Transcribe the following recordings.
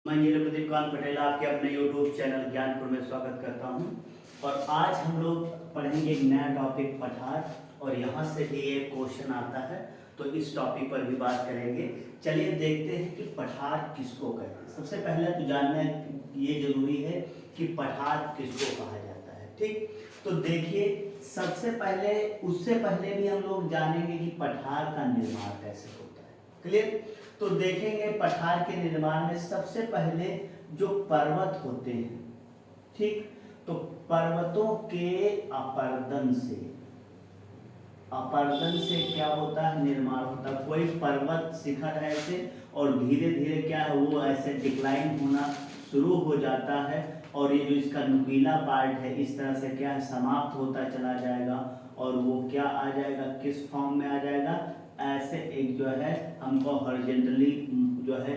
मैं नीरज प्रदीप कांत पटेल आपके अपने YouTube चैनल ज्ञानपुर में स्वागत करता हूं। और आज हम लोग पढ़ेंगे एक नया टॉपिक पठार, और यहाँ से भी एक क्वेश्चन आता है तो इस टॉपिक पर भी बात करेंगे। चलिए देखते हैं कि पठार किसको कहते हैं। सबसे पहले तो जानना ये जरूरी है कि पठार किसको कहा जाता है। ठीक, तो देखिए सबसे पहले उससे पहले भी हम लोग जानेंगे कि पठार का निर्माण कैसे होता है। क्लियर? तो देखेंगे पठार के निर्माण में सबसे पहले जो पर्वत होते हैं, ठीक, तो पर्वतों के अपर्दन से क्या होता है, निर्माण होता है। कोई पर्वत शिखर है ऐसे और धीरे धीरे क्या है वो ऐसे डिक्लाइन होना शुरू हो जाता है, और ये जो इसका नुकीला पार्ट है इस तरह से क्या है समाप्त होता चला जाएगा, और वो क्या आ जाएगा, किस फॉर्म में आ जाएगा, ऐसे एक जो है हमको हॉरिजॉन्टली जो है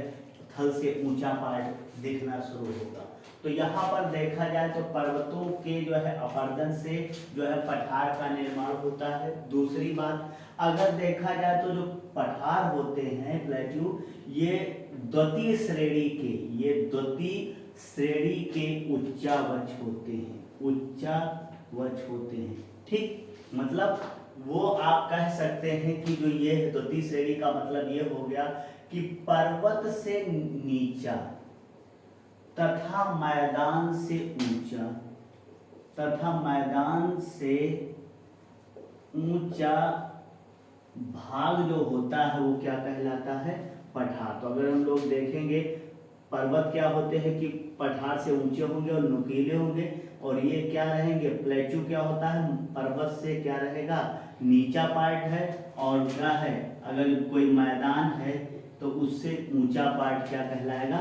थल से ऊंचा पार्ट दिखना शुरू होगा। तो यहाँ पर देखा जाए तो पर्वतों के जो है अपर्दन से जो है पठार का निर्माण होता है। दूसरी बात, अगर देखा जाए तो जो पठार होते हैं प्लेट्यू, ये द्वितीय श्रेणी के उच्चावच होते हैं। ठीक, मतलब वो आप कह सकते हैं कि जो ये द्वितीय श्रेणी का मतलब ये हो गया कि पर्वत से नीचा तथा मैदान से ऊंचा भाग जो होता है वो क्या कहलाता है, पठार। तो अगर हम लोग देखेंगे पर्वत क्या होते हैं कि पठार से ऊंचे होंगे और नुकीले होंगे, और ये क्या रहेंगे, प्लेट्यू क्या होता है, पर्वत से क्या रहेगा, नीचा पार्ट है, और क्या है अगर कोई मैदान है तो उससे ऊंचा पार्ट क्या कहलाएगा,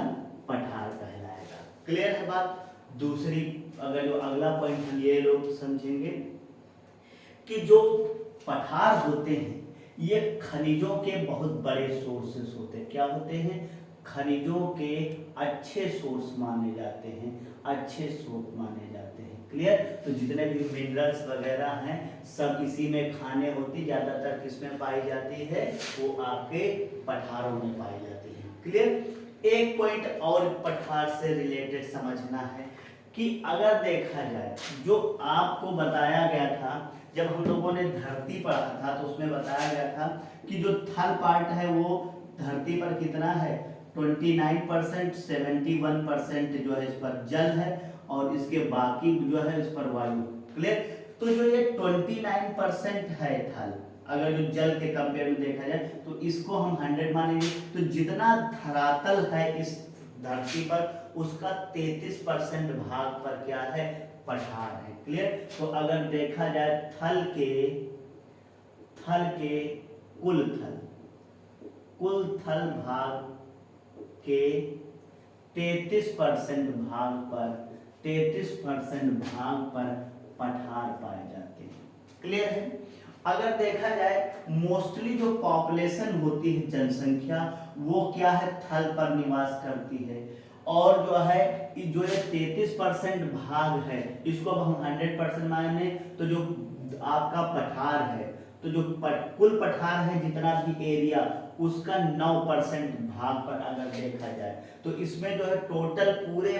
पठार कहलाएगा। क्लियर है बात? दूसरी, अगर जो अगला पॉइंट हम ये लोग समझेंगे कि जो पठार होते हैं ये खनिजों के बहुत बड़े सोर्सेस होते हैं। क्या होते हैं, खनिजों के अच्छे सोर्स माने जाते हैं। क्लियर? तो जितने भी मिनरल्स वगैरह हैं सब इसी में खाने होती, ज्यादातर किसमें पाई जाती है, वो आपके पठारों में पाई जाती है। क्लियर? एक पॉइंट और पठार से रिलेटेड समझना है कि अगर देखा जाए जो आपको बताया गया था जब हम लोगों ने धरती पढ़ा था, तो उसमें बताया गया था कि जो थल पार्ट है वो धरती पर कितना है, 29%, 71% जो है इस पर जल है, और इसके बाकी जो है इस पर वायु। क्लियर? तो जो ये 29% है थल, अगर जो जल के कंपेयर में देखा जाए तो इसको हम 100 मानेंगे। तो जितना धरातल है इस धरती पर उसका 33% भाग पर क्या है, पठार है। क्लियर? तो अगर देखा जाए थल के कुल थल भाग के 33% भाग पर पठार पाए जाते हैं। क्लियर है? अगर देखा जाए मोस्टली जो पॉपुलेशन होती है, जनसंख्या, वो क्या है, थल पर निवास करती है, और जो है जो ये 33% भाग है इसको अब हम 100% माने तो जो आपका पठार है, तो जो कुल पठार है जितना भी एरिया उसका 9% भाग पर अगर देखा जाए, तो इसमें जो है टोटल पूरे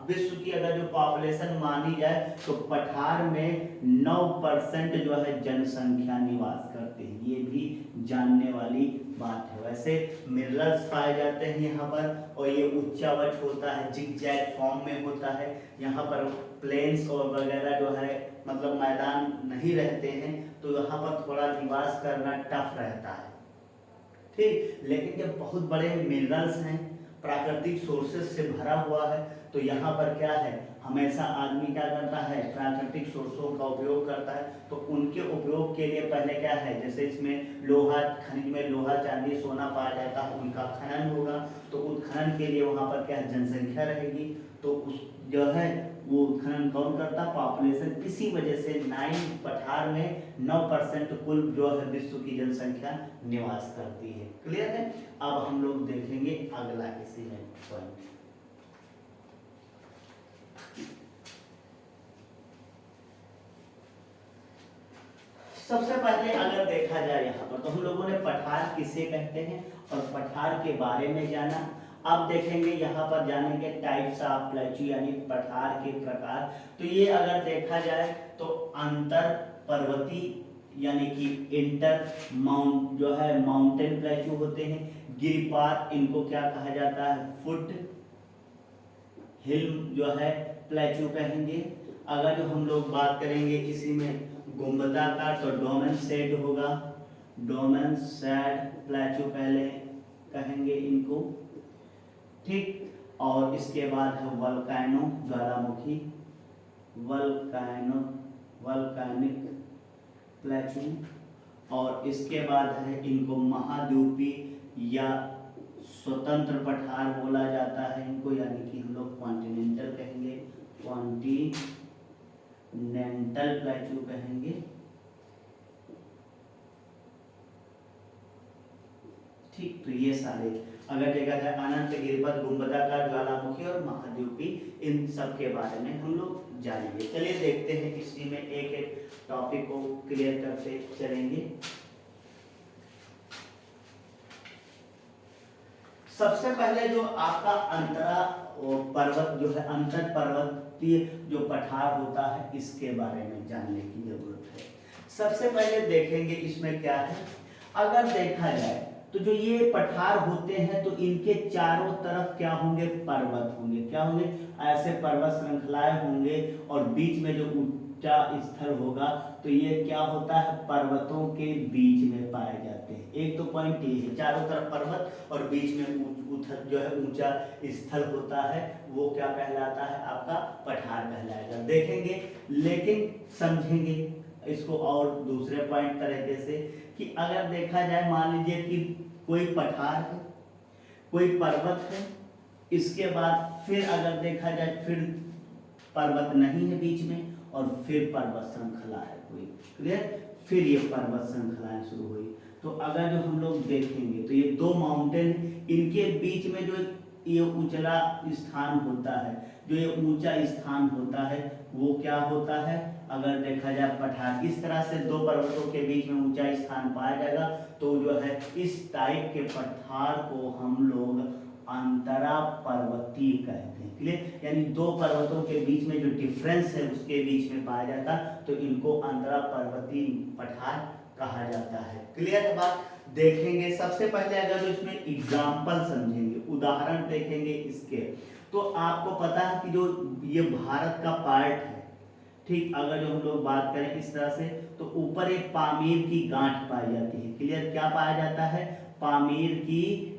विश्व की अगर जो पॉपुलेशन मानी जाए तो पठार में 9% जो है जनसंख्या निवास करती है। ये भी जानने वाली बात है। वैसे मिनरल्स पाए जाते हैं यहाँ पर, और ये उच्चावच होता है, जिगजैग फॉर्म में होता है। यहाँ पर प्लेन्स और वगैरह जो है मतलब मैदान नहीं रहते हैं, तो यहाँ पर थोड़ा निवास करना टफ रहता है। ठीक, लेकिन जब बहुत बड़े मिनरल्स हैं, प्राकृतिक सोर्सेस से भरा हुआ है, तो यहाँ पर क्या है, हमेशा आदमी क्या करता है, प्राकृतिक सोर्सों का उपयोग करता है। तो उनके उपयोग के लिए पहले क्या है, जैसे इसमें लोहा, खनिज में लोहा, चांदी, सोना पाया जाता है, उनका खनन होगा, तो उत्खनन के लिए वहाँ पर क्या है, जनसंख्या रहेगी, तो उस जो है वो खनन कौन करता, पॉपुलेशन। इसी वजह से 9 पठार में 9% कुल जो है विश्व की जनसंख्या निवास करती है। क्लियर है? अब हम लोग देखेंगे अगला इसी में पॉइंट। सबसे पहले अगर देखा जाए यहाँ पर, तो हम लोगों ने पठार किसे कहते हैं और पठार के बारे में जाना। अब देखेंगे यहाँ पर जानेंगे टाइप्स ऑफ प्लेट्यू यानी पठार के प्रकार। तो ये अगर देखा जाए तो अंतर पर्वतीय यानी कि इंटर माउंट जो है माउंटेन प्लेट्यू होते हैं। गिरिपात इनको क्या कहा जाता है, फुट हिल जो है प्लेट्यू कहेंगे। अगर जो हम लोग बात करेंगे इसी में गुंबदाकार तो डोमेन सेड होगा, डोमेन सेड प्लेट्यू पहले कहेंगे इनको, ठीक। और इसके बाद है वल्केनो ज्वालामुखी, वल्केनिक प्लेट्यू। और इसके बाद है इनको महाद्वीपीय या स्वतंत्र पठार बोला जाता है इनको, यानी कि हम लोग कॉन्टिनेंटल कहेंगे, कॉन्टिनेंटल प्लेट्यू कहेंगे, ठीक। तो ये सारे अगर देखा जाए अनंत, गिरिपथ, गुंबदाकार, ज्वालामुखी और महाद्वीपीय, इन सब के बारे में हम लोग जानेंगे। चलिए देखते हैं, इसी में एक एक टॉपिक को क्लियर करते चलेंगे। सबसे पहले जो आपका अंतरा पर्वत जो है अंतर पर्वतीय जो पठार होता है, इसके बारे में जानने की जरूरत है। सबसे पहले देखेंगे इसमें क्या है। अगर देखा जाए तो जो ये पठार होते हैं तो इनके चारों तरफ क्या होंगे, पर्वत होंगे। क्या होंगे, ऐसे पर्वत श्रृंखलाएं होंगे और बीच में जो ऊंचा स्थल होगा तो ये क्या होता है, पर्वतों के बीच में पाए जाते हैं। एक तो पॉइंट ये है, चारों तरफ पर्वत और बीच में जो है ऊंचा स्थल होता है, वो क्या कहलाता है, आपका पठार कहलाएगा। देखेंगे लेकिन समझेंगे इसको और दूसरे पॉइंट तरीके से कि अगर देखा जाए, मान लीजिए कि कोई पठार है, कोई पर्वत है, इसके बाद फिर अगर देखा जाए फिर पर्वत नहीं है बीच में और फिर पर्वत श्रृंखला है कोई, क्लियर, फिर ये पर्वत श्रृंखलाएं शुरू हुई। तो अगर जो हम लोग देखेंगे तो ये दो माउंटेन, इनके बीच में जो ये उचला स्थान होता है, जो ये ऊंचा स्थान होता है, वो क्या होता है, अगर देखा जाए पठार। इस तरह से दो पर्वतों के बीच में ऊंचा स्थान पाया जाएगा तो जो है इस टाइप के पठार को हम लोग अंतरा पर्वतीय कहते हैं, क्लियर। यानी दो पर्वतों के बीच में जो डिफरेंस है उसके बीच में पाया जाता तो इनको अंतरा पर्वतीय पठार कहा जाता है, क्लियर बात। देखेंगे सबसे पहले अगर जो इसमें एग्जाम्पल समझेंगे, उदाहरण देखेंगे इसके, तो आपको पता है कि जो ये भारत का पार्ट है, ठीक। अगर जो हम लोग बात करें इस तरह से तो ऊपर एक पामीर की गांठ पाई जाती है, क्लियर। क्या पाया जाता है, पामीर की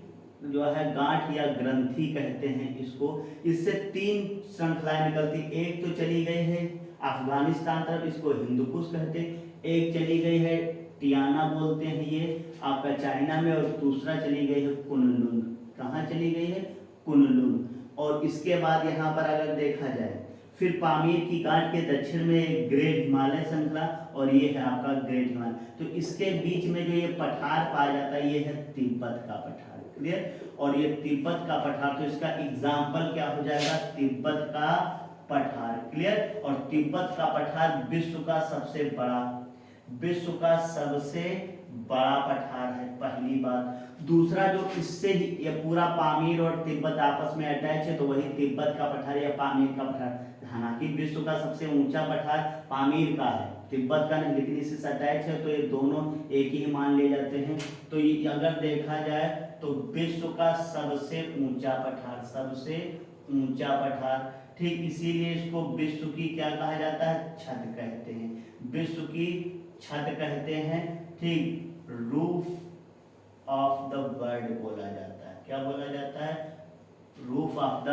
जो है गांठ या ग्रंथि कहते हैं इसको। इससे तीन श्रृंखलाएं निकलती, एक तो चली गई है अफगानिस्तान तरफ, इसको हिंदुकुश कहते हैं। एक चली गई है टियाना बोलते हैं ये आपका चाइना में, और दूसरा चली गई है कुनलुन। कहाँ चली गई है, कुनलुन। और इसके बाद यहाँ पर अगर देखा जाए फिर पामीर की गांठ के दक्षिण में एक ग्रेट हिमालय श्रृंखला और ये है आपका ग्रेट हिमालय। तो इसके बीच में जो ये पठार पाया जाता है ये है तिब्बत का पठार, क्लियर। और ये तिब्बत का पठार, तो इसका एग्जाम्पल क्या हो जाएगा, तिब्बत का पठार, क्लियर। और तिब्बत का पठार विश्व का सबसे बड़ा पठार है, पहली बात। दूसरा जो इससे ही ये पूरा पामीर और तिब्बत आपस में अटैच है तो वही तिब्बत का पठार या पामीर का पठार। हालांकि विश्व का सबसे ऊंचा पठार पामीर का है, तिब्बत का नहीं, लेकिन इससे अटैच है तो ये दोनों एक ही मान ले जाते हैं। तो ये अगर देखा जाए तो विश्व का सबसे ऊंचा पठार, ठीक। इसीलिए इसको विश्व की क्या कहा जाता है, छत कहते हैं, विश्व की छत कहते हैं, ठीक। रूफ ऑफ द वर्ल्ड बोला जाता है, क्या बोला जाता है, रूफ ऑफ द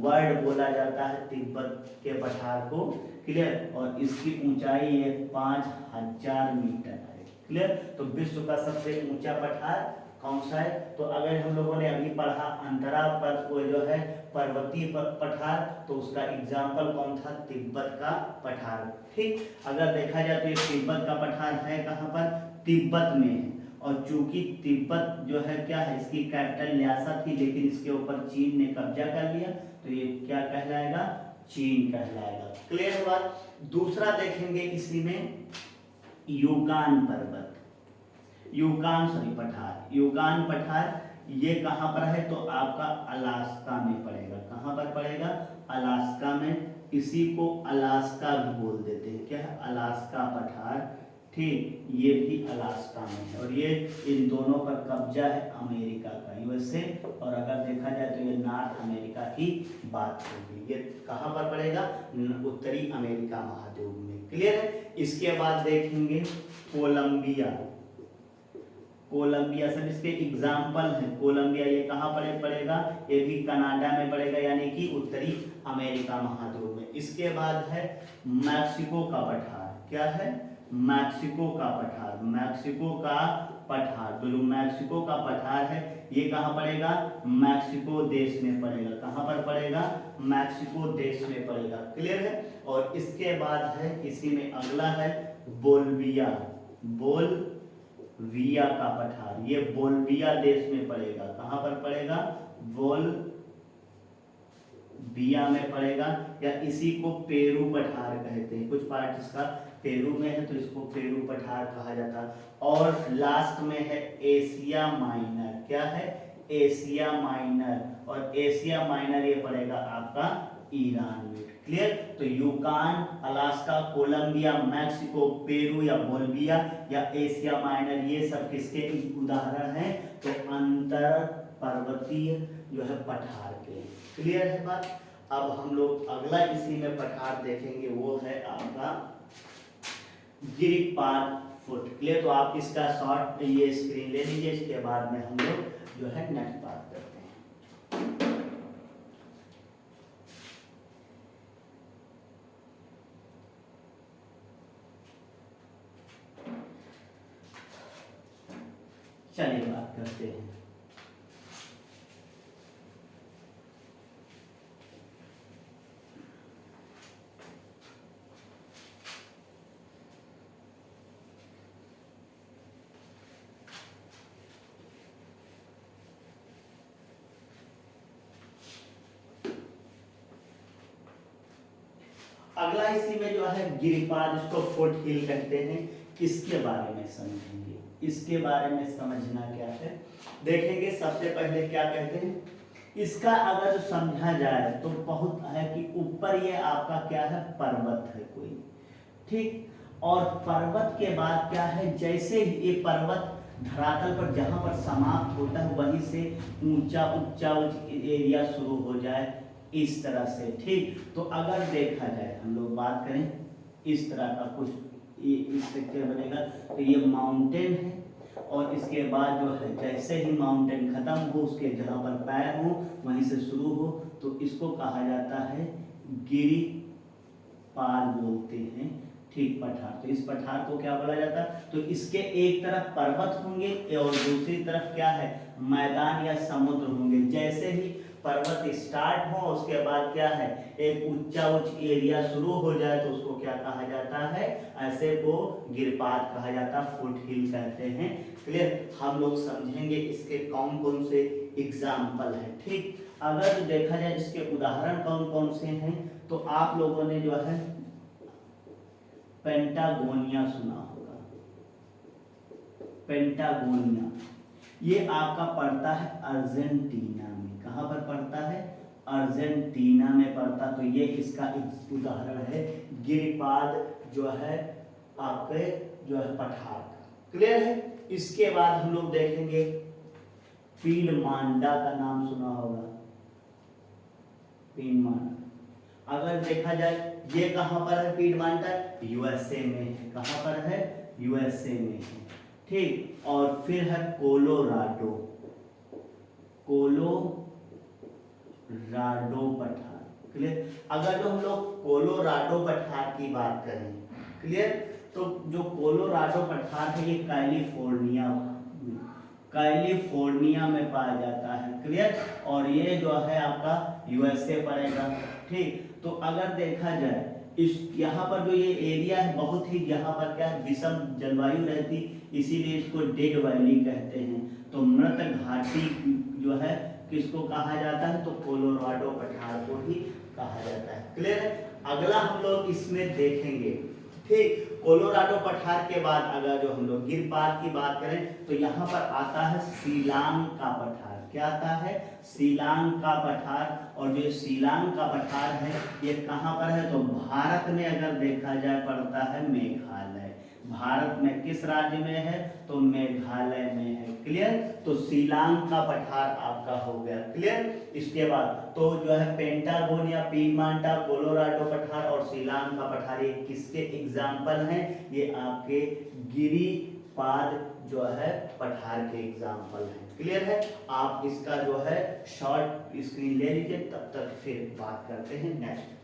वर्ल्ड बोला जाता है तिब्बत के पठार को, क्लियर। और इसकी ऊंचाई है 5000 मीटर है, क्लियर। तो विश्व का सबसे ऊंचा पठार कौन सा है, तो अगर हम लोगों ने अभी पढ़ा अंतरा पर वो जो है पर्वतीय पठार, तो उसका एग्जाम्पल कौन था, तिब्बत का पठार, ठीक। अगर देखा जाए तो ये तिब्बत का पठार है कहाँ पर, तिब्बत में है। और चूंकि तिब्बत जो है क्या है, इसकी कैपिटल न्यासा थी, लेकिन इसके ऊपर चीन ने कब्जा कर लिया तो ये क्या कहलाएगा, चीन कहलाएगा, क्लियर बात। दूसरा देखेंगे इसी में युगान पठार, युगान पठार ये कहाँ पर है? तो आपका अलास्का में पड़ेगा। कहाँ पर पड़ेगा? अलास्का में। इसी को अलास्का भी बोल देते हैं। क्या है? अलास्का पठार। ठीक, ये भी अलास्का में है और ये इन दोनों पर कब्जा है अमेरिका का, यूएसए। और अगर देखा जाए तो ये नॉर्थ अमेरिका की बात होगी। ये कहाँ पर पड़ेगा? उत्तरी अमेरिका महाद्वीप में। क्लियर है? इसके बाद देखेंगे कोलंबिया। कोलंबिया सर इसके एग्जाम्पल है। कोलंबिया ये कहाँ पड़ेगा? ये भी कनाडा में पड़ेगा, यानी कि उत्तरी अमेरिका महाद्वीप में। इसके बाद है मैक्सिको का पठार। क्या है? मैक्सिको का पठार। मैक्सिको का पठार, जो मैक्सिको का पठार है ये कहाँ पड़ेगा? मैक्सिको देश में पड़ेगा। कहाँ पर पड़ेगा? मैक्सिको देश में पड़ेगा। क्लियर है? और इसके बाद है, इसी में अगला है बोल्विया। बोल्विया का पठार, ये बोल्विया देश में पड़ेगा। कहाँ पर पड़ेगा? बोल्विया में पड़ेगा, या इसी को पेरू पठार कहते हैं। कुछ पार्ट इसका पेरू में है तो इसको पेरू पठार कहा जाता है। और लास्ट में है एशिया माइनर। क्या है? Asia minor. और एशिया माइनर ये पड़ेगा आपका ईरान में। क्लियर? तो यूकान, अलास्का, कोलंबिया, मैक्सिको, पेरू या बोल्विया या एशिया माइनर, ये सब किसके उदाहरण हैं? तो अंतर पर्वतीय जो है पठार के। क्लियर है बात? अब हम लोग अगला इसी में पठार देखेंगे, वो है आपका गिरिपाद फुट। क्लियर? तो आप इसका शॉर्ट ये स्क्रीन ले लीजिए, इसके बाद में हम लोग जो है नेक्स्ट बात करते हैं। चलिए बात करते हैं। अगला इसी में जो है गिरिपाद, इसको फुट हिल कहते हैं। इसके बारे में समझेंगे। इसके बारे में समझना क्या है देखेंगे। सबसे पहले क्या कहते हैं, इसका अगर समझा जाए तो बहुत है कि ऊपर ये आपका क्या है? पर्वत है कोई। ठीक, और पर्वत के बाद क्या है? जैसे ये पर्वत धरातल पर जहां पर समाप्त होता है वहीं से ऊंचा एरिया शुरू हो जाए, इस तरह से। ठीक, तो अगर देखा जाए, हम लोग बात करें इस तरह का कुछ स्ट्रक्चर बनेगा, तो ये माउंटेन है और इसके बाद जो है जैसे ही माउंटेन खत्म हो, उसके जहाँ पर पैर हो वहीं से शुरू हो, तो इसको कहा जाता है गिरिपाद बोलते हैं। ठीक, पठार। तो इस पठार को क्या बोला जाता है? तो इसके एक तरफ पर्वत होंगे और दूसरी तरफ क्या है? मैदान या समुद्र होंगे। जैसे ही पर्वत स्टार्ट हो उसके बाद क्या है? एक उच्च एरिया शुरू हो जाए तो उसको क्या कहा जाता है? ऐसे को गिरिपाद कहा जाता है, फुट हिल कहते हैं। क्लियर? हम लोग समझेंगे इसके कौन कौन से एग्जाम्पल है। ठीक, अगर देखा जाए इसके उदाहरण कौन कौन से हैं, तो आप लोगों ने जो है पेंटागोनिया सुना होगा। पेंटागोनिया ये आपका पड़ता है अर्जेंटीना में। कहाँ पर पड़ता है? अर्जेंटीना में पड़ता। तो ये इसका एक उदाहरण है गिरिपाद जो है आपके जो है पठार का। क्लियर है? इसके बाद हम लोग देखेंगे पीनमांडा का नाम सुना होगा। पीनमांडा अगर देखा जाए ये कहाँ पर है? पीनमांडा यूएसए में है। कहाँ पर है? यूएसए में है। ठीक, और फिर है कोलोराडो। कोलोराडो पठार। क्लियर? अगर जो हम लोग कोलोराडो पठार की बात करें, क्लियर, तो जो कोलोराडो पठार है ये कैलिफोर्निया में पाया जाता है। क्लियर? और ये जो है आपका यूएसए पड़ेगा। ठीक, तो अगर देखा जाए इस यहाँ पर जो ये एरिया है बहुत ही यहाँ पर क्या विषम जलवायु रहती, इसीलिए इसको डेड वैली कहते हैं। तो मृत घाटी जो है किसको कहा जाता है? तो कोलोराडो पठार को ही कहा जाता है। क्लियर है? अगला हम लोग इसमें देखेंगे। ठीक, कोलोराडो पठार के बाद अगर जो हम लोग गिरपाद की बात करें तो यहाँ पर आता है शिलांग का पठार। क्या आता है? शिलांग का पठार। और जो शिलांग का पठार है ये कहाँ पर है? तो भारत में अगर देखा जाए पड़ता है मेघालय। भारत में किस राज्य में है? तो मेघालय में है। क्लियर? तो शिलांग का पठार आपका हो गया। क्लियर? इसके बाद तो जो है पेंटागोन या पीमांटा, कोलोराडो पठार और शिलांग का पठार ये किसके एग्जाम्पल हैं? ये आपके गिरिपाद जो है पठार के एग्जाम्पल हैं। क्लियर है? आप इसका जो है शॉर्ट स्क्रीन ले लीजिए, तब तक फिर बात करते हैं नेक्स्ट।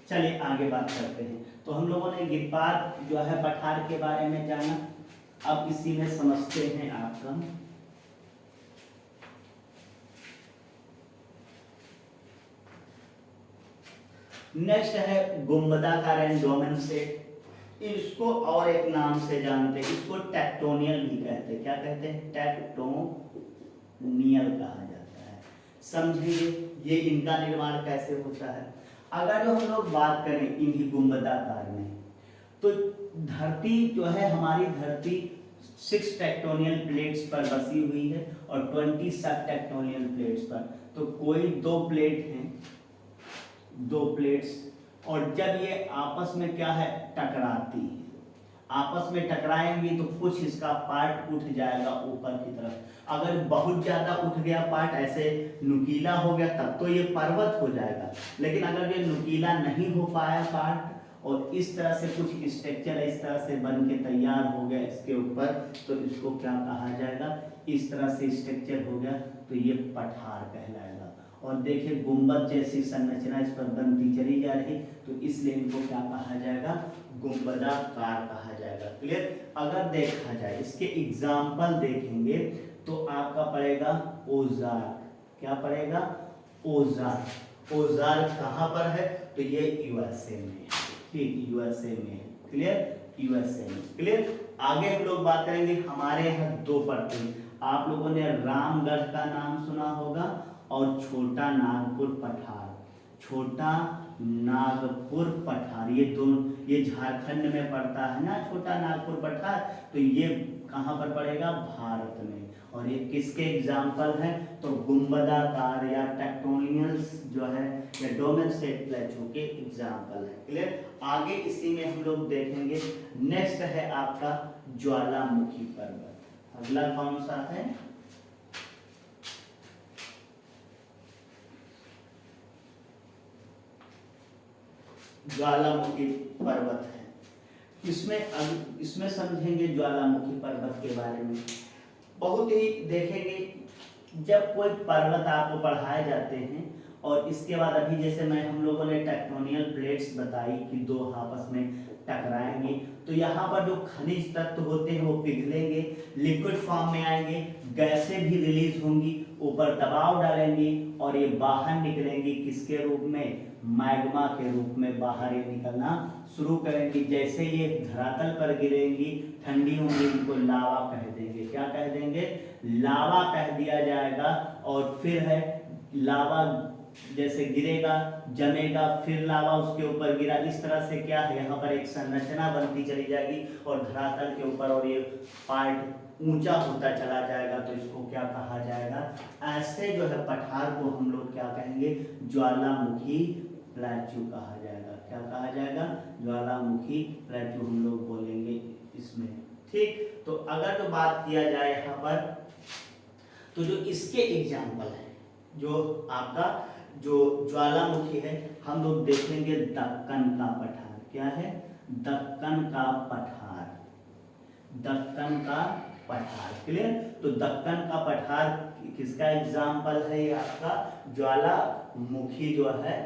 चलिए आगे बात करते हैं। तो हम लोगों ने गिरिपाद जो है पठार के बारे में जाना, अब इसी में समझते हैं आपका नेक्स्ट है गुंबदाकार एंडोमेन सेट। इसको और एक नाम से जानते हैं, इसको टेक्टोनियल भी कहते हैं। क्या कहते हैं? टेक्टोनियल कहा जाता है। समझिए ये इनका निर्माण कैसे होता है। अगर जो हम लोग बात करें इन्हीं गुंबदाकार में, तो धरती जो है हमारी धरती 6 टेक्टोनियल प्लेट्स पर बसी हुई है और 20 सब टेक्टोनियल प्लेट्स पर। तो कोई 2 प्लेट हैं, 2 प्लेट्स, और जब ये आपस में क्या है टकराती है, आपस में टकराएंगी तो कुछ इसका पार्ट उठ जाएगा ऊपर की तरफ। अगर बहुत ज्यादा उठ गया पार्ट, ऐसे नुकीला हो गया, तब तो ये पर्वत हो जाएगा। लेकिन अगर ये नुकीला नहीं हो पाया पार्ट और इस तरह से कुछ स्ट्रक्चर इस तरह से बन के तैयार हो गया इसके ऊपर, तो इसको क्या कहा जाएगा? इस तरह से स्ट्रक्चर हो गया तो ये पठार कहलाएगा। और देखिए गुंबद जैसी संरचना इस पर बनती चली जा रही, तो इसलिए इनको क्या कहा जाएगा? गुंबदाकार कहा जाएगा। क्लियर? अगर देखा जाए इसके एग्जाम्पल देखेंगे तो आपका पड़ेगा ओजार। क्या पड़ेगा? ओजार। ओजार कहाँ पर है? तो ये यूएसए में है। ठीक, यूएसए में है। क्लियर? यूएसए में। क्लियर? आगे हम लोग बात करेंगे, हमारे यहाँ 2 पड़ते हैं। आप लोगों ने रामगढ़ का नाम सुना होगा और छोटा नागपुर पठार। छोटा नागपुर पठार ये दोनों, ये झारखंड में पड़ता है ना छोटा नागपुर पठार, तो ये कहाँ पर पड़ेगा? भारत में। और ये किसके एग्जाम्पल हैं? तो गुंबदाकार या टेक्टोनियल्स जो है या डोमेन सेट प्लेटो के एग्जाम्पल है। क्लियर? आगे इसी में हम लोग देखेंगे, नेक्स्ट है आपका ज्वालामुखी पर्वत। अगला कौन सा है? ज्वालामुखी पर्वत है। इसमें समझेंगे ज्वालामुखी पर्वत के बारे में। बहुत ही देखेंगे, जब कोई पर्वत आपको पढ़ाए जाते हैं और इसके बाद अभी जैसे हम लोगों ने टेक्टोनियल प्लेट्स बताई कि 2 आपस में टकराएंगे, तो यहाँ पर जो खनिज तत्व होते हैं वो पिघलेंगे, लिक्विड फॉर्म में आएंगे, गैसें भी रिलीज होंगी, ऊपर दबाव डालेंगी और ये बाहर निकलेंगी किसके रूप में? मैग्मा के रूप में बाहर ये निकलना शुरू करेंगी। जैसे ये धरातल पर गिरेंगी, ठंडी होंगी, इनको लावा कह देंगे। क्या कह देंगे? लावा कह दिया जाएगा। और फिर है लावा जैसे गिरेगा, जमेगा, फिर लावा उसके ऊपर गिरा, इस तरह से क्या है यहाँ पर एक संरचना बनती चली जाएगी और धरातल के ऊपर और ये पार्ट ऊंचा होता चला जाएगा, तो इसको क्या कहा जाएगा? ऐसे जो है पठार को हम लोग क्या कहेंगे? ज्वालामुखी प्लेटू कहा जाएगा। क्या कहा जाएगा? ज्वालामुखी प्लेटू हम लोग बोलेंगे इसमें। ठीक, तो अगर तो बात किया जाए यहाँ पर, तो जो इसके एग्जाम्पल है, जो आपका जो ज्वालामुखी है, हम लोग देखेंगे दक्कन का पठार। क्या है? दक्कन का पठार। दक्कन का पठार। क्लियर? तो दक्कन का पठार किसका एग्जाम्पल है? ये आपका ज्वालामुखी जो है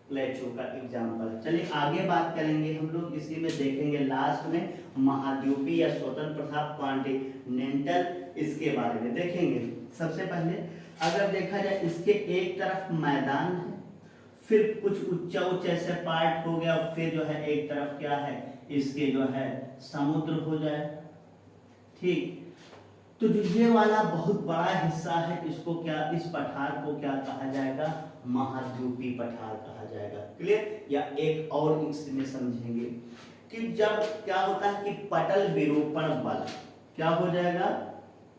प्लेटो का एग्जाम्पल। चलिए आगे बात करेंगे हम लोग, इसी में देखेंगे लास्ट में महाद्वीपीय या स्वतंत्र प्रभाव कॉन्टिनेंटल, इसके बारे में देखेंगे। सबसे पहले अगर देखा जाए, इसके एक तरफ मैदान है, फिर कुछ ऊंचा ऊंचा ऐसे पार्ट हो गया, फिर जो है एक तरफ क्या है? इसके जो है समुद्र हो जाए। ठीक, तो जो ये वाला बहुत बड़ा हिस्सा है, इसको क्या, इस पठार को क्या कहा जाएगा, महाद्वीपीय पठार कहा जाएगा। क्लियर? या एक और इसमें समझेंगे कि जब क्या होता है कि पटल विरूपण बल, क्या हो जाएगा,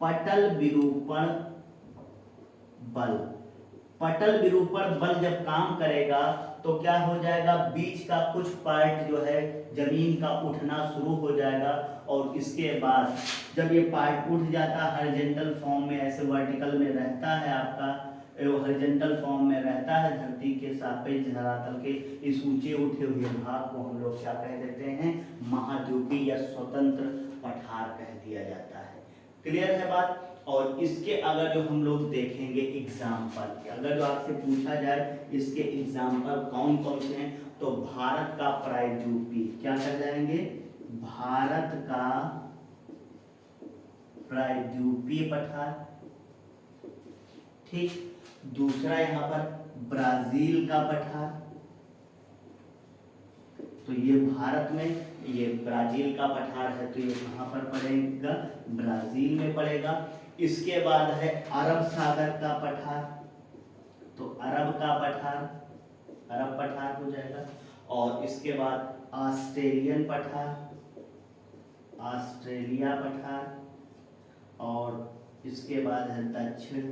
पटल विरूपण बल, पटल विरूपण बल जब काम करेगा तो क्या हो जाएगा, बीच का कुछ पार्ट जो है जमीन का उठना शुरू हो जाएगा, और इसके बाद जब ये पार्ट उठ जाता है हॉरिजॉन्टल फॉर्म में, ऐसे वर्टिकल में रहता है आपका, हॉरिजॉन्टल फॉर्म में रहता है धरती के सापेक्ष धरातल के इस ऊंचे उठे हुए भाग को हम लोग क्या कह देते हैं, महाद्वीपीय या स्वतंत्र पठार कह दिया जाता है। क्लियर है बात? और इसके अगर जो हम लोग देखेंगे एग्जाम्पल, अगर जो आपसे पूछा जाए इसके एग्जाम्पल कौन कौन से हैं, तो भारत का प्रायद्वीपीय, क्या कर जाएंगे, भारत का प्रायद्वीपीय पठार, ठीक। दूसरा यहाँ पर ब्राजील का पठार, तो ये भारत में, ये ब्राजील का पठार है, तो ये कहाँ पर पड़ेगा, ब्राजील में पड़ेगा। इसके बाद है अरब सागर का पठार, तो अरब का पठार, अरब पठार हो जाएगा। और इसके बाद ऑस्ट्रेलियन पठार, ऑस्ट्रेलिया पठार, और इसके बाद है दक्षिण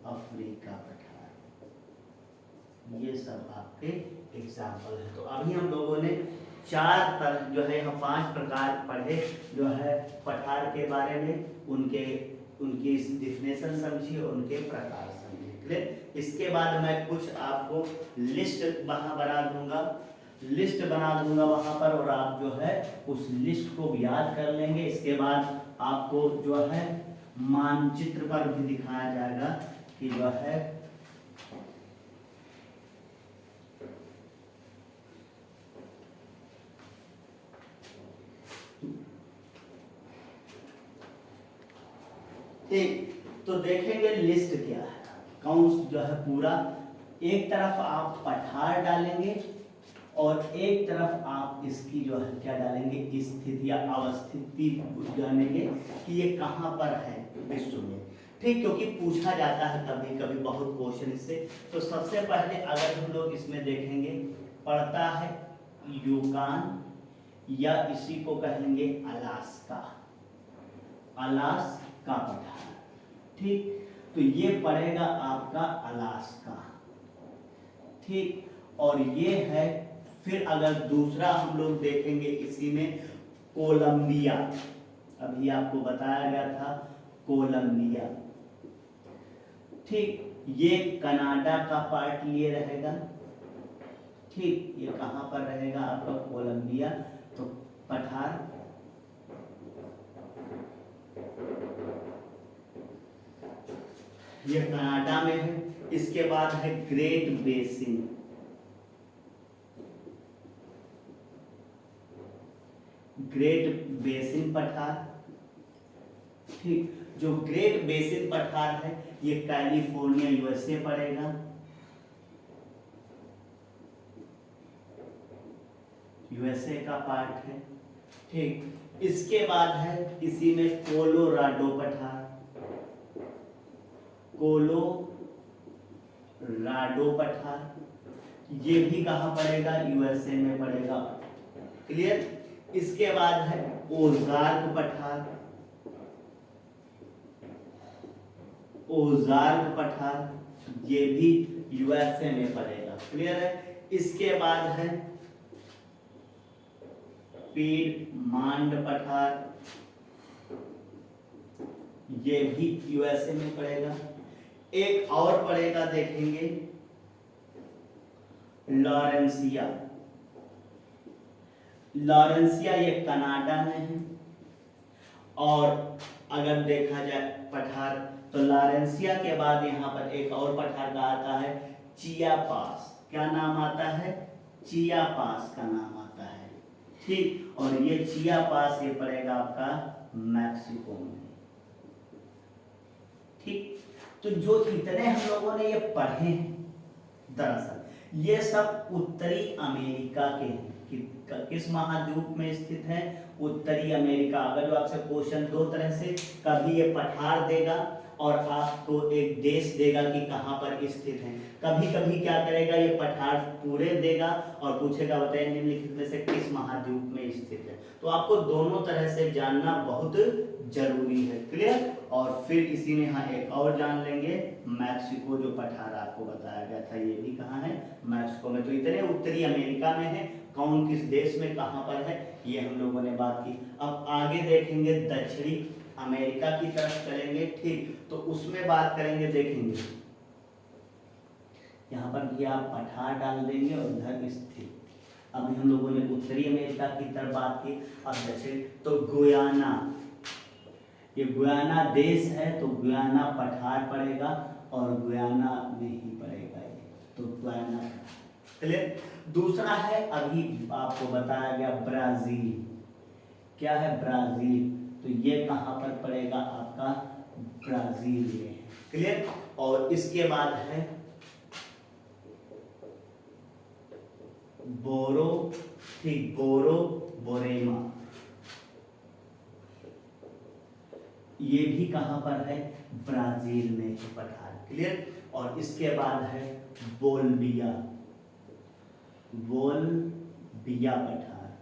अफ्रीका पठार। ये सब आपके एग्जाम्पल है। तो अभी हम लोगों ने चार तरह जो है, हम 5 प्रकार पढ़े जो है पठार के बारे में, उनकी डिफिनेशन समझिए, उनके प्रकार समझिए। इसके बाद मैं कुछ आपको लिस्ट वहाँ बना दूंगा, लिस्ट बना दूंगा वहाँ पर, और आप जो है उस लिस्ट को याद कर लेंगे। इसके बाद आपको जो है मानचित्र पर भी दिखाया जाएगा कि जो है ठीक। तो देखेंगे लिस्ट क्या है, कौन जो है पूरा, एक तरफ आप पठार डालेंगे और एक तरफ आप इसकी जो है क्या डालेंगे, स्थिति या अवस्थिति जानेंगे कि ये कहाँ पर है विश्व में, ठीक। क्योंकि पूछा जाता है कभी कभी बहुत क्वेश्चन इससे। तो सबसे पहले अगर हम लोग इसमें देखेंगे, पड़ता है यूकान, या इसी को कहेंगे अलास्का, अलास्का पठार, ठीक। तो ये पड़ेगा आपका अलास्का, ठीक। और ये है, फिर अगर दूसरा हम लोग देखेंगे इसी में कोलंबिया, अभी आपको बताया गया था कोलंबिया, ठीक। ये कनाडा का पार्ट लिए रहेगा, ठीक। ये कहाँ पर रहेगा आपका कोलंबिया, तो पठार, ये कनाडा में है। इसके बाद है ग्रेट बेसिन, ग्रेट बेसिन पठार, ठीक। जो ग्रेट बेसिन पठार है ये कैलिफोर्निया यूएसए पड़ेगा, यूएसए का पार्ट है, ठीक। इसके बाद है इसी में कोलोराडो पठार, कोलोराडो पठार, ये भी कहाँ पड़ेगा, यूएसए में पड़ेगा। क्लियर? इसके बाद है ओजार्क पठार, ओजार्क पठार, ये भी यूएसए में पड़ेगा। क्लियर है? इसके बाद है पीडमांड पठार, ये भी यूएसए में पड़ेगा। एक और पड़ेगा, देखेंगे लॉरेंसिया, लॉरेंसिया ये कनाडा में है। और अगर देखा जाए पठार, तो लॉरेंसिया के बाद यहाँ पर एक और पठार का आता है चियापास, क्या नाम आता है, चियापास का नाम आता है, ठीक। और ये चियापास ये पड़ेगा आपका मैक्सिको में, ठीक। तो जो इतने हम लोगों ने ये पढ़े हैं, दरअसल ये सब उत्तरी अमेरिका के हैं। किस महाद्वीप में स्थित है? उत्तरी अमेरिका। अगर जो आपसे क्वेश्चन दो तरह से, कभी ये पठार देगा और आपको एक देश देगा कि कहाँ पर स्थित है, कभी कभी क्या करेगा ये पठार पूरे देगा और पूछेगा बताइए निम्नलिखित में से किस महाद्वीप में स्थित है। तो आपको दोनों तरह से जानना बहुत जरूरी है। क्लियर? और फिर इसी में यहाँ एक और जान लेंगे, मैक्सिको जो पठार आपको बताया गया था ये भी कहाँ है? मैक्सिको में। तो इतने उत्तरी अमेरिका में है, कौन किस देश में कहाँ पर है ये हम लोगों ने बात की। अब आगे देखेंगे दक्षिणी अमेरिका की तरफ चलेंगे, ठीक, तो उसमें बात करेंगे, देखेंगे यहाँ पर भी आप पठार डाल देंगे और उधर स्थित। अभी हम लोगों ने उत्तरी अमेरिका की तरफ बात की, अब दक्षिण, तो गुयाना, ये गुयाना देश है तो गुयाना पठार पड़ेगा और गुयाना में ही पड़ेगा ये, तो गुयाना। क्लियर? दूसरा है अभी आपको बताया गया ब्राजील, क्या है? ब्राजील, तो ये कहाँ पर पड़ेगा? आपका ब्राजील में। क्लियर? और इसके बाद है बोरो, ठीक, बोरो बोरेमा, ये भी कहाँ पर है? ब्राजील में है पठार। क्लियर? और इसके बाद है बोल्विया, बोल्विया पठार,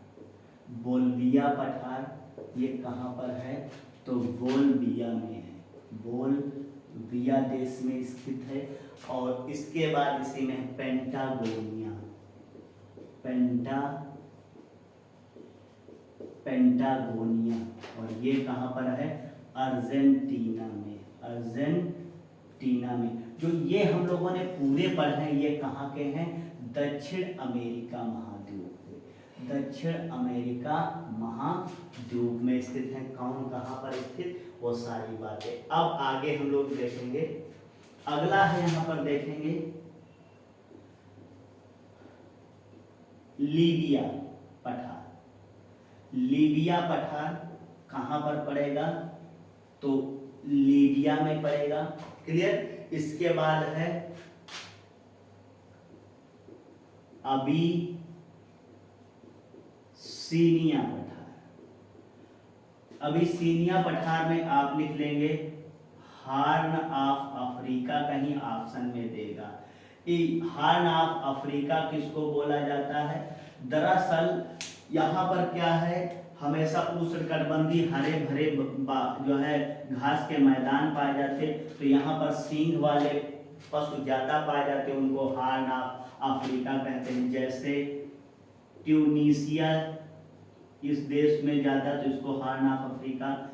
बोल्विया पठार ये कहाँ पर है? तो बोल्विया में है, बोल्विया देश में स्थित है। और इसके बाद इसी में पेंटागोनिया, पेंटागोनिया, और ये कहाँ पर है? अर्जेंटीना में, अर्जेंटीना में। जो ये हम लोगों ने पूरे पढ़े हैं ये कहाँ के हैं? दक्षिण अमेरिका महाद्वीप में, दक्षिण अमेरिका महाद्वीप में स्थित है। कौन कहाँ पर स्थित, वो सारी बातें अब आगे हम लोग देखेंगे। अगला है यहाँ पर देखेंगे लीबिया पठार, लीबिया पठार कहाँ पर पड़ेगा? तो लीबिया में पड़ेगा। क्लियर? इसके बाद है अबीसीनिया पठार, अबीसीनिया पठार में आप लिख लेंगे हार्न ऑफ अफ्रीका, कहीं ऑप्शन में देगा। हार्न ऑफ अफ्रीका किसको बोला जाता है? दरअसल यहाँ पर क्या है, हमेशा उष्णकटिबंधीय हरे भरे जो है घास के मैदान पाए जाते, तो यहाँ पर सींग वाले पशु ज्यादा पाए जाते, उनको हार्न ऑफ अफ्रीका कहते हैं। जैसे ट्यूनीसिया इस देश में ज्यादा, तो इसको horn of Africa.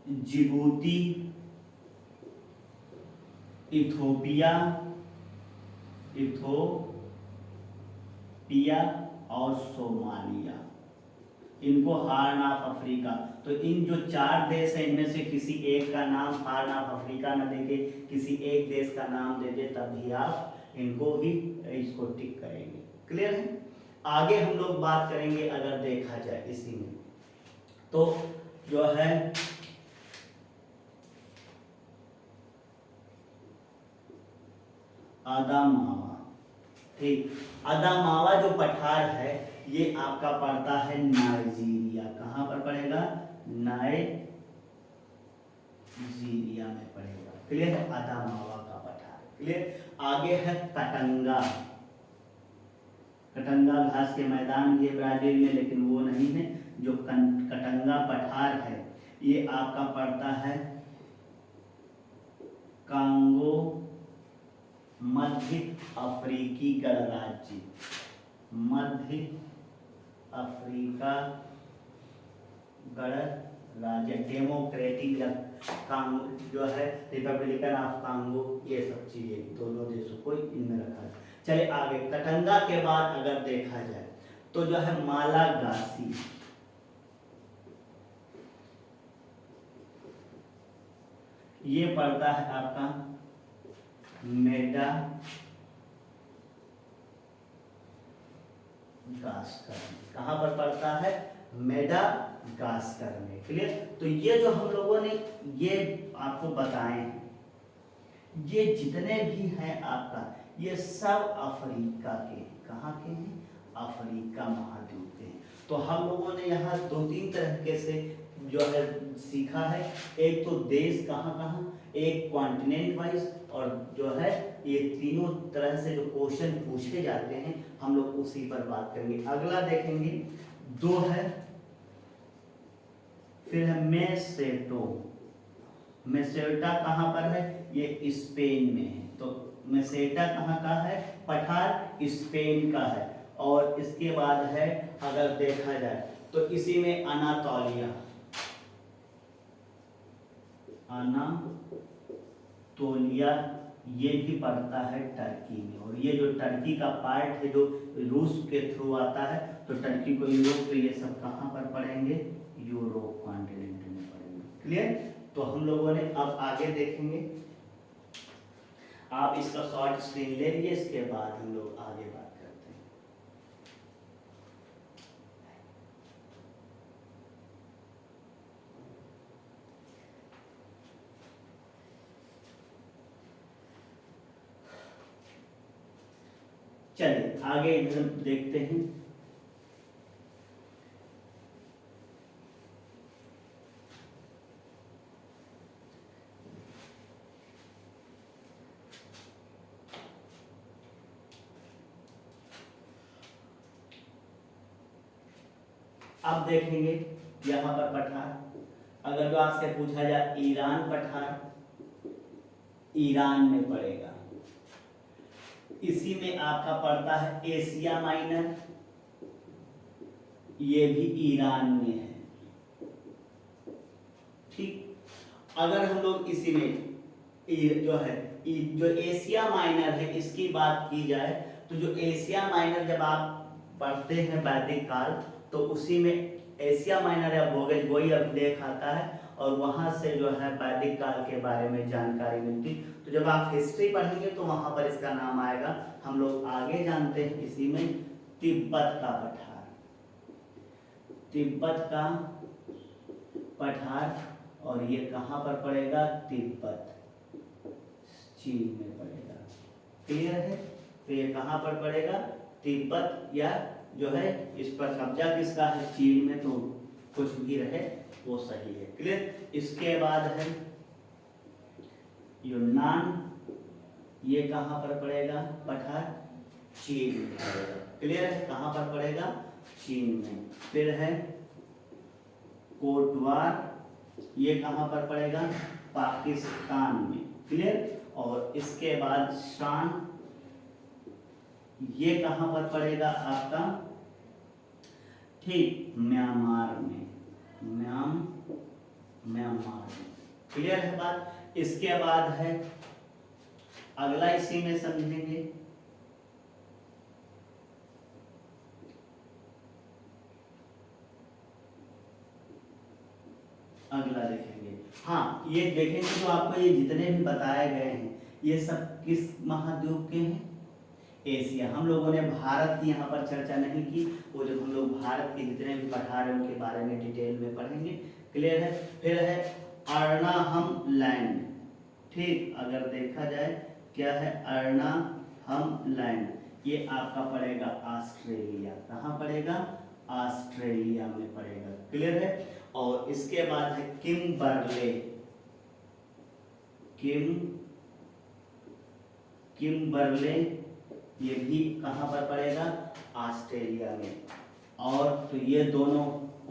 Djibouti, Ethiopia, और सोमालिया, इनको हार्न ऑफ अफ्रीका। तो इन जो चार देश हैं इनमें से किसी एक का नाम हार्न ऑफ अफ्रीका न देके किसी एक देश का नाम दे दे, तब भी आप इनको भी इसको टिक करेंगे। क्लियर है? आगे हम लोग बात करेंगे, अगर देखा जाए इसी में, तो जो है अदामावा, ठीक, अदामावा जो पठार है ये आपका पड़ता है नाइजीरिया। कहाँ पर पड़ेगा? नाइजीरिया में पड़ेगा। क्लियर है? अदामावा का पठार। क्लियर? आगे है कटंगा, कटंगा घास के मैदान भी है ब्राजील में, लेकिन वो नहीं है। जो कटंगा पठार है ये आपका पड़ता है कांगो मध्य अफ्रीकी गणराज्य, मध्य अफ्रीका गणराज्य, डेमोक्रेटिक कांगो जो है, रिपब्लिकन ऑफ कांगो, ये सब चीजें दोनों देशों को इनमें रखा है। चलिए आगे, कटंगा के बाद अगर देखा जाए तो जो है मालागासी, ये पड़ता है आपका मेडागास्कर। कहां पर पड़ता है? मेडागास्कर में। क्लियर? तो ये जो हम लोगों ने ये आपको बताए हैं, ये जितने भी हैं आपका, ये सब अफ्रीका के, कहाँ के हैं? अफ्रीका महाद्वीप के हैं। तो हम लोगों ने यहाँ 2-3 तरीके से जो है सीखा है, एक तो देश कहाँ कहाँ, एक कॉन्टिनेंट वाइज, और जो है ये तीनों तरह से जो क्वेश्चन पूछे जाते हैं हम लोग उसी पर बात करेंगे। अगला देखेंगे 2 है, फिर है मेसेटो। मेसेटा कहाँ पर है, ये स्पेन में है। तो मेसेटा कहाँ का है, पठार स्पेन का है। और इसके बाद है अगर देखा जाए तो इसी में अनातोलिया, अनातोलिया ये भी पड़ता है टर्की में। और ये जो टर्की का पार्ट है जो रूस के थ्रू आता है, तो टर्की को यूरोप, तो ये सब कहाँ पर पड़ेंगे, यूरोप कॉन्टिनेंट में पड़ेंगे। क्लियर। तो हम लोगों ने अब आगे देखेंगे, आप इसका शॉर्ट स्क्रीन ले लीजिए, इसके बाद हम लोग आगे बात करते हैं। चलिए आगे इधर देखते हैं। अब देखेंगे यहाँ पर पठार, अगर जो आपसे पूछा जाए ईरान पठार, ईरान में पड़ेगा। इसी में आपका पड़ता है एशिया माइनर, ये भी ईरान में है। ठीक। अगर हम लोग इसी में जो है जो एशिया माइनर है इसकी बात की जाए, तो जो एशिया माइनर जब आप पढ़ते हैं वैदिक काल, तो उसी में एशिया माइनर या वही अभिलेख आता है, और वहां से जो है वैदिक काल के बारे में जानकारी मिलती। तो जब आप हिस्ट्री पढ़ेंगे तो वहां पर इसका नाम आएगा। हम लोग आगे जानते हैं इसी में तिब्बत का पठार, तिब्बत का पठार, और ये कहाँ पर पड़ेगा, तिब्बत, चीन में पड़ेगा। क्लियर है। तो ये कहाँ पर पड़ेगा, तिब्बत, या जो है इस पर कब्जा किसका है, चीन में। तो कुछ भी रहे वो सही है। क्लियर। इसके बाद है यूनान, ये कहाँ पर पड़ेगा पठार, चीन में पड़ेगा। क्लियर है। कहाँ पर पड़ेगा, चीन में। फिर है कोटवार, ये कहाँ पर पड़ेगा, पाकिस्तान में। क्लियर। और इसके बाद शान, ये कहाँ पर पड़ेगा आपका, ठीक, म्यांमार में, म्यांमार में। क्लियर है बात। इसके बाद है अगला, इसी में समझेंगे, अगला देखेंगे। हाँ, ये देखेंगे तो आपको ये जितने भी बताए गए हैं ये सब किस महाद्वीप के हैं, एशिया। हम लोगों ने भारत की यहाँ पर चर्चा नहीं की, वो जब हम लोग भारत के जितने भी पठार हैं उनके बारे में डिटेल में पढ़ेंगे। क्लियर है। फिर है अर्नाहम लैंड। ठीक, अगर देखा जाए क्या है अर्नाहम लैंड, ये आपका पड़ेगा ऑस्ट्रेलिया। कहाँ पड़ेगा, ऑस्ट्रेलिया में पड़ेगा। क्लियर है। और इसके बाद है किम्बरले, किम्बरले, ये भी कहाँ पर पड़ेगा, ऑस्ट्रेलिया में। और तो ये दोनों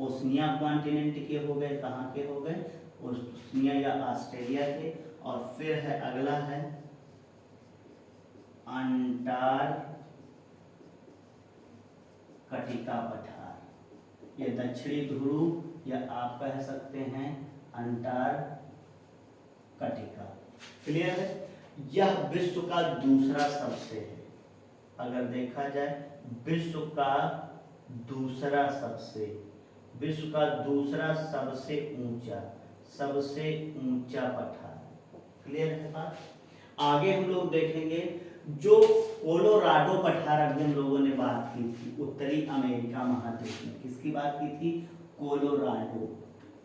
ओशनिया कॉन्टिनेंट के हो गए, कहाँ के हो गए, ओशनिया या ऑस्ट्रेलिया के। और फिर है अगला है अंटार्कटिका पठार, ये दक्षिणी ध्रुव या आप कह सकते हैं अंटार्कटिका। क्लियर है। यह विश्व का दूसरा सबसे है, अगर देखा जाए विश्व का दूसरा सबसे ऊंचा पठार। क्लियर है बात। आगे हम लोग देखेंगे जो कोलोराडो पठार, अभी हम लोगों ने बात की थी उत्तरी अमेरिका महाद्वीप में, किसकी बात की थी, कोलोराडो।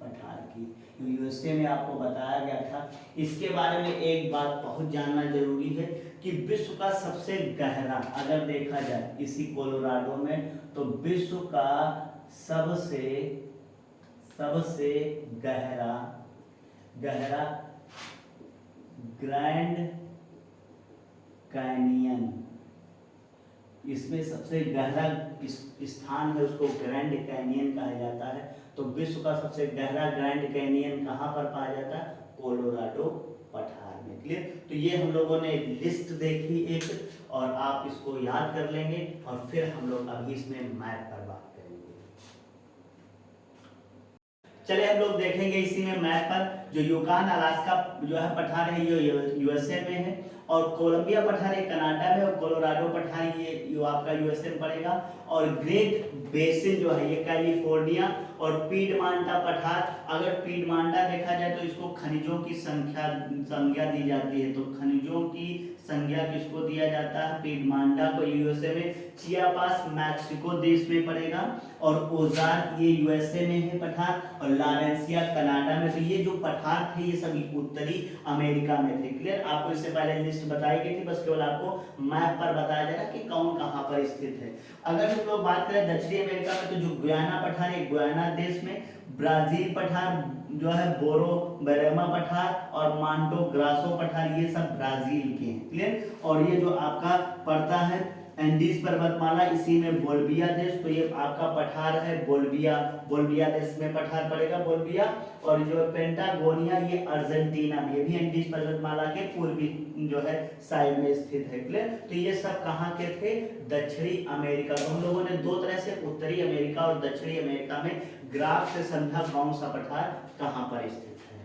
पठार की, यूएसए में आपको बताया गया था। इसके बारे में एक बात बहुत जानना जरूरी है कि विश्व का सबसे गहरा, अगर देखा जाए इसी कोलोराडो में, तो विश्व का सबसे गहरा ग्रैंड कैनियन, इसमें सबसे गहरा स्थान है उसको ग्रैंड कैनियन कहा जाता है। तो विश्व का सबसे गहरा ग्रैंड कैनियन कहाँ पर पाया जाता है? कोलोराडो पठार में। क्लियर? तो ये हम लोगों ने लिस्ट देखी एक, और आप इसको याद कर लेंगे और फिर हम लोग अभी इसमें मैप पर बात करेंगे। चलिए हम लोग देखेंगे इसी में मैप पर, जो यूकान अलास्का जो है पठार है ये यूएसए में है, और कोलंबिया पठार ये कनाडा में, और कोलोराडो पठार ये आपका यूएसए में पड़ेगा, और ग्रेट बेसिन जो है ये कैलिफोर्निया, और पीडमांटा पठार, अगर पीडमांटा देखा जाए तो इसको खनिजों की संज्ञा दी जाती है, तो खनिजों की संज्ञा किसको दिया जाता है? पीडमांटा को, यूएसए में। चियापास मैक्सिको देश में पड़ेगा, और ओजार्क ये यूएसए में है पठार, और लॉरेंसिया कनाडा में। तो ये जो पठार थे ये सभी उत्तरी अमेरिका में थे। क्लियर? आपको इससे पहले लिस्ट बताई गई थी, बस केवल आपको मैप पर बताया जा रहा है कि कौन कहां पर स्थित है। अगर हम लोग बात करें दक्षिणी अमेरिका में, तो जो गुयाना पठार है, गुयाना देश में, ब्राजील पठार जो है बोरो बेरेमा पठार, और मांटो ग्रासो पठार, ये सब ब्राजील के हैं। क्लियर? और ये जो आपका पड़ता है एंडीज पर्वतमाला, इसी में बोल्विया देश, तो ये आपका पठार है बोल्विया देश में पठार पड़ेगा, बोल्विया। और जो पेंटागोनिया ये अर्जेंटीना में, ये भी एंडीज पर्वतमाला के पूर्वी जो है साइड में स्थित है। क्लियर? तो ये सब कहाँ के थे? दक्षिणी अमेरिका। तो हम लोगों ने दो तरह से उत्तरी अमेरिका और दक्षिणी अमेरिका में ग्राफ से समझा कौन सा पठार कहाँ पर स्थित है।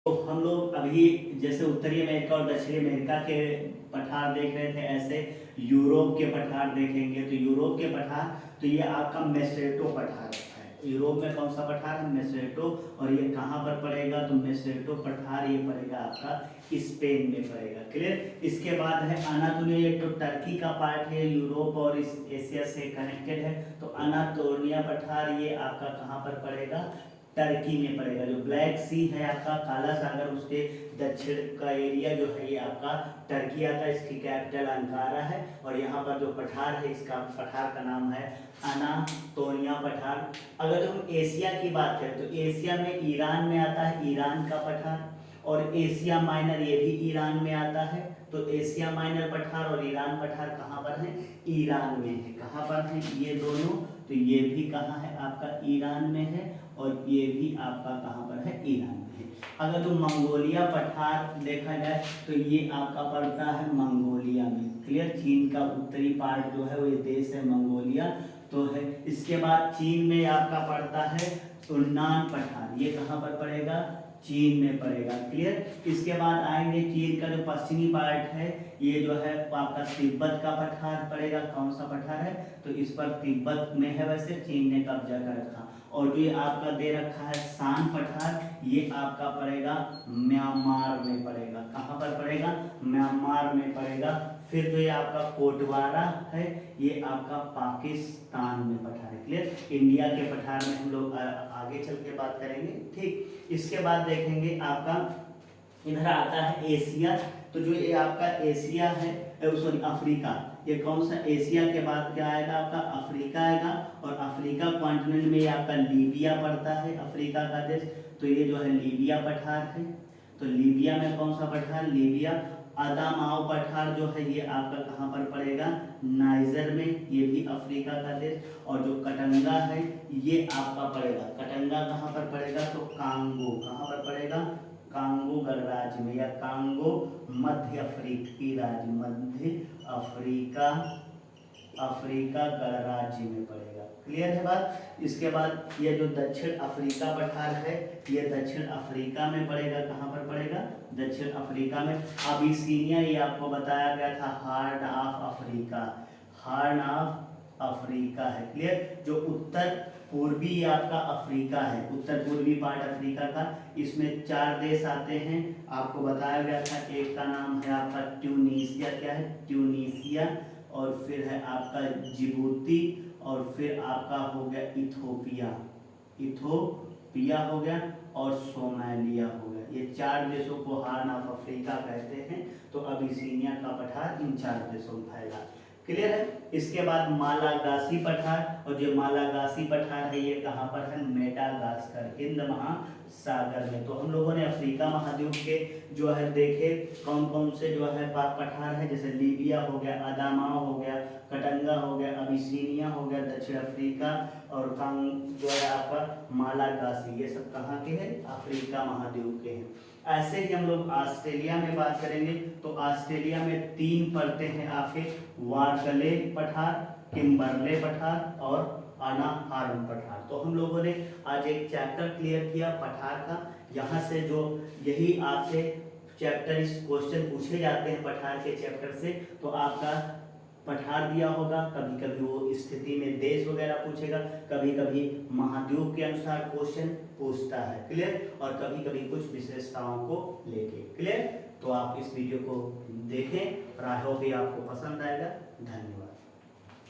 तो हम लोग अभी जैसे उत्तरी अमेरिका और दक्षिणी अमेरिका के पठार देख रहे थे, ऐसे यूरोप के पठार देखेंगे। तो यूरोप के पठार, तो ये आपका मेसेटो पठार है। यूरोप में कौन सा पठार है? मेसेटो। और ये कहाँ पर पड़ेगा? तो मेसेटो पठार ये पड़ेगा आपका स्पेन में पड़ेगा। क्लियर? इसके बाद है अनातोलिया, ये तो टर्की का पार्ट है, यूरोप और इस एशिया से कनेक्टेड है। तो अनातोलिया पठार ये आपका कहाँ पर पड़ेगा? टर्की में पड़ेगा। जो ब्लैक सी है आपका काला सागर, उसके दक्षिण का एरिया जो है ये आपका टर्की आता है। इसकी कैपिटल अंकारा है, और यहाँ पर जो पठार है इसका पठार का नाम है अनातोलिया पठार। अगर हम एशिया की बात करें तो एशिया में ईरान में आता है ईरान का पठार, और एशिया माइनर ये भी ईरान में आता है। तो एशिया माइनर पठार और ईरान पठार कहाँ पर है? ईरान में है। कहाँ पर है ये दोनों? तो ये भी कहाँ है? आपका ईरान में है, और ये भी आपका कहाँ पर है? ईरान में है। अगर तो मंगोलिया पठार देखा जाए तो ये आपका पड़ता है मंगोलिया में। क्लियर? चीन का उत्तरी पार्ट जो है वो ये देश है मंगोलिया तो है। इसके बाद चीन में आपका पड़ता है युन्नान पठार, ये कहाँ पर पड़ेगा? चीन में पड़ेगा। क्लियर? इसके बाद आएंगे चीन का जो पश्चिमी पार्ट है ये जो है आपका तिब्बत का पठार पड़ेगा। कौन सा पठार है? तो इस पर तिब्बत में है, वैसे चीन ने कब्जा कर रखा। और जो ये आपका दे रखा है शान पठार, ये आपका पड़ेगा म्यांमार में पड़ेगा। कहाँ पर पड़ेगा? म्यांमार में पड़ेगा। फिर जो ये आपका कोटवारा है ये आपका पाकिस्तान में पठार है। क्लियर? इंडिया के पठार में हम लोग आगे चल के बात करेंगे। ठीक, इसके बाद देखेंगे आपका इधर आता है एशिया। तो जो ये आपका एशिया है, सॉरी अफ्रीका, ये कौन सा? एशिया के बाद क्या आएगा? आपका अफ्रीका आएगा। और अफ्रीका कॉन्टिनेंट में ये आपका लीबिया पड़ता है, अफ्रीका का देश। तो ये जो है लीबिया पठार है। तो लीबिया में कौन सा पठार? लीबिया। अदामाओ पठार जो है ये आपका कहाँ पर पड़ेगा? नाइजर में, ये भी अफ्रीका का देश। और जो कटंगा है ये आपका पड़ेगा, कटंगा कहाँ पर पड़ेगा? तो कांगो, कहाँ पर पड़ेगा? कांगो गणराज्य में, या कांगो मध्य अफ्रीकी राज्य, मध्य अफ्रीका गणराज्य में पड़ेगा। क्लियर है बात? इसके बाद ये जो दक्षिण अफ्रीका पठार है ये दक्षिण अफ्रीका में पड़ेगा। कहाँ पर पड़ेगा? दक्षिण अफ्रीका में। अबिसिनिया ये आपको बताया गया था horn of Africa, horn of Africa है। क्लियर? जो उत्तर पूर्वी आपका अफ्रीका है, उत्तर पूर्वी पार्ट अफ्रीका का, इसमें 4 देश आते हैं। आपको बताया गया था एक का नाम है आपका ट्यूनीसिया, क्या है? ट्यूनीसिया। और फिर है आपका जिबूती, और फिर आपका हो गया इथोपिया। इथोपिया हो गया और सोमालिया हो गया। ये 4 देशों को हॉर्न ऑफ अफ्रीका कहते हैं। तो अबिसिनिया का पठार इन 4 देशों में फैला। क्लियर है। इसके बाद मालागासी पठार, और जो मालागासी पठार है ये कहाँ पर है, मेडागास्कर, हिंद महासागर में। तो हम लोगों ने अफ्रीका महाद्वीप के जो है देखे कौन कौन से जो है पठार है, जैसे लीबिया हो गया, अदामाओ हो गया, कटंगा हो गया, अबिसिनिया हो गया दक्षिण अफ्रीका, और जो है आपका मालागासी, ये सब कहाँ के हैं, अफ्रीका महाद्वीप के हैं। ऐसे ही हम लोग ऑस्ट्रेलिया में बात करेंगे। तो ऑस्ट्रेलिया में 3 परतें हैं आपके, वारगले पठार, किम्बरले पठार और अनाहारन पठार। तो हम लोगों ने आज एक चैप्टर क्लियर किया पठार का। यहाँ से जो यही आपसे चैप्टर इस क्वेश्चन पूछे जाते हैं पठार के चैप्टर से। तो आपका पठार दिया होगा, कभी कभी वो स्थिति में देश वगैरह पूछेगा, कभी कभी महाद्वीप के अनुसार क्वेश्चन पूछता है। क्लियर। और कभी कभी कुछ विशेषताओं को लेके। क्लियर। तो आप इस वीडियो को देखें और आई होप ये आपको पसंद आएगा। धन्यवाद।